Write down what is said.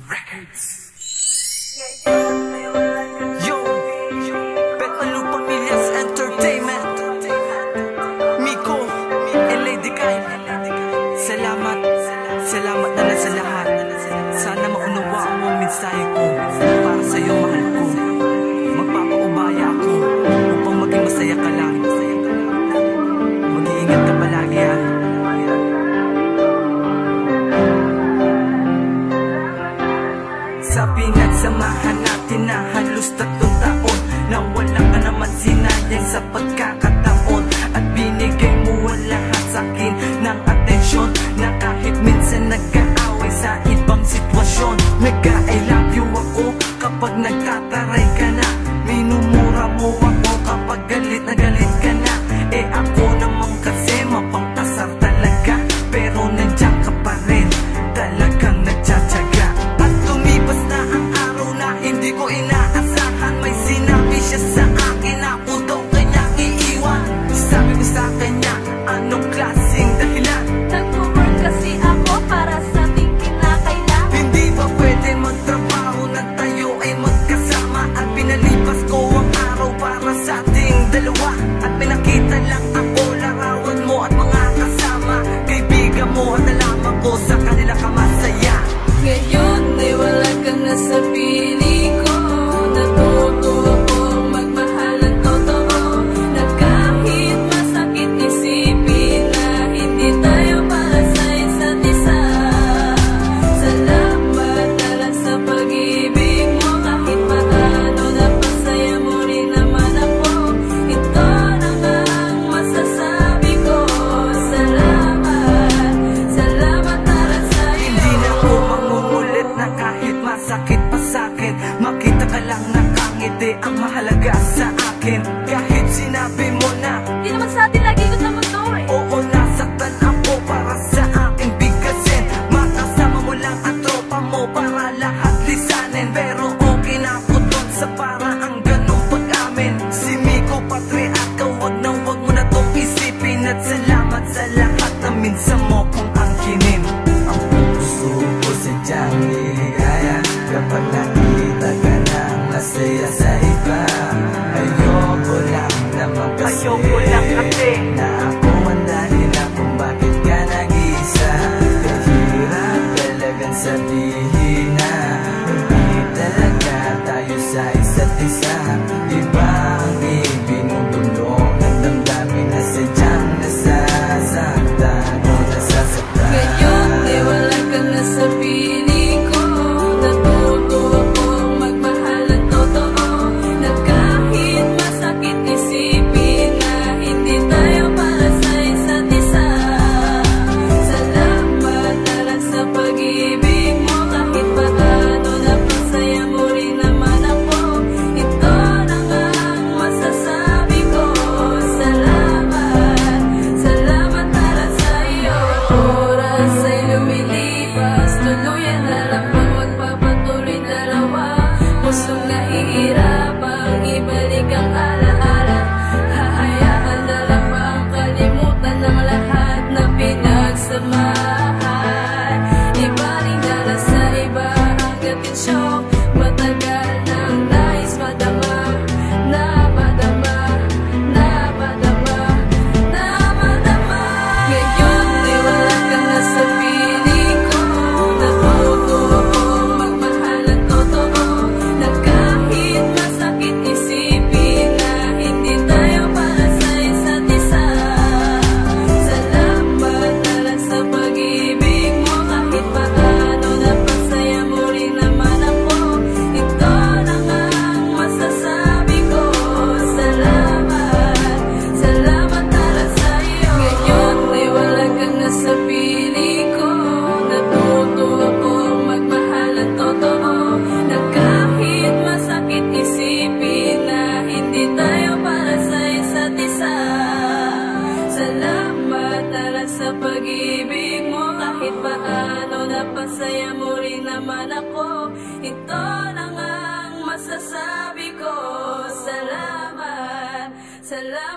Records. Yo, Petmalu Pamillas Entertainment, Miko, Lady Kai. Salamat, salamat na lang sa lahat. Sana maunawa mo ang mensahe ko. Para sa'yo mahal ko, magpapaubaya ako upang maging masaya ka lang. Mag-iingat ka palagi ha. Sa pinagsamahan natin na halos 3 taon, nawala ka naman sinayang sa pagkakataon. At binigay mo ang lahat sa'kin ng atensyon, na kahit minsan nagkaaway sa ibang sitwasyon. Nag-I love you ako kapag nagtataray ka na, minumura mo ako kapag galit na galit ka na. Eh ako naman kasi mapang-asar talaga, pero nandiyan ka pa rin, talagang nagtsatsaga. At lumipas na ang araw na hindi ko inaasahan, may sinabi siya sa akin na ako daw kanya iiwan. Sabi ko sa kanya, anong klaseng dahilan? Nag-work kasi ako para sa ating kinakailangan. Hindi ba pwede magtrabaho na tayo ay magkasama? At pinalipas ko ang araw para sa ating dalawa. At pinakita lang ako larawan mo at mga kasama, kaibigan mo, at nalaman ko sa kanila ka masaya. Ngayon ay wala ka na sa piling ko. Natuto akong magmahal ng totoo, na kahit masakit isipin na hindi tayo para sa isa't isa. Salamat na lang sa pag-ibig mo, kahit paano napasaya mo rin naman ako. Ito na nga ang masasabi ko. Salamat, salamat na lang sa'yo. Hindi na ako mangungulit na kahit masakit pa sa'kin, makita ka lang nakangiti ang mahalaga sa akin. Kahit sinabi mo na Di naman sa atin lagi ko naman to eh. oo, nasaktan ako para sa aking bigkasin. Makasama mo lang ang tropa mo para lahat lisanin, pero okay na ako dun sa paraang ganong pag-amin. Si Miko Patriarca, wag mo na tong isipin. At salamat sa lahat na minsan mo kong angkinin. Ang puso ko sadyang niligaya kapag nakita ka ng masaya sa iba. Ayoko lang naman kasi na ako ang dahilan kung bakit ka nag-iisa. Kahirap talagang sabihin na hindi talaga tayo sa isa't isa. Iba ang ibinubulong ng damdamin na sadyang nasasaktan o nasasaktan. Ngayon ay wala ka na sa piling ko. Natuto akong magmahal ng totoo, na kahit masakit isipin na hindi tayo para sa isa't isa. Salamat na lang sa pag-ibig mo, kahit paano napasaya mo rin naman ako. Ito na nga ang masasabi ko. Salamat, salamat na lang sa'yo. Oras ay lumilipas, tuluyan na lang pag magpapatuloy dalawa. Pusong nahihirapang ibalik ang alaala, hahayaan na lang bang kalimutan ng lahat na pinagsamahan. Ibalik na lang sa iba ang atensyon, matagal nang nais madama, na madama, na madama, na madama. Ngayon ay wala ka na sa piling ko. Natuto akong magmahal ng totoo, na kahit masakit isipin na hindi tayo para sa isa't isa. Salamat na lang sa pag-ibig mo, kahit paano napasaya mo rin naman ako. Ito na nga ang masasabi ko. Salamat, salamat na lang sa'yo. Ngayon ay wala ka na sa piling ko. Natuto akong magmahal ng totoo, na kahit masakit isipin na hindi tayo para sa isa't isa. Salamat na lang sa pag-ibig mo, kahit paano napasaya mo rin naman ako. Ito na nga ang masasabi ko. Salamat, salamat.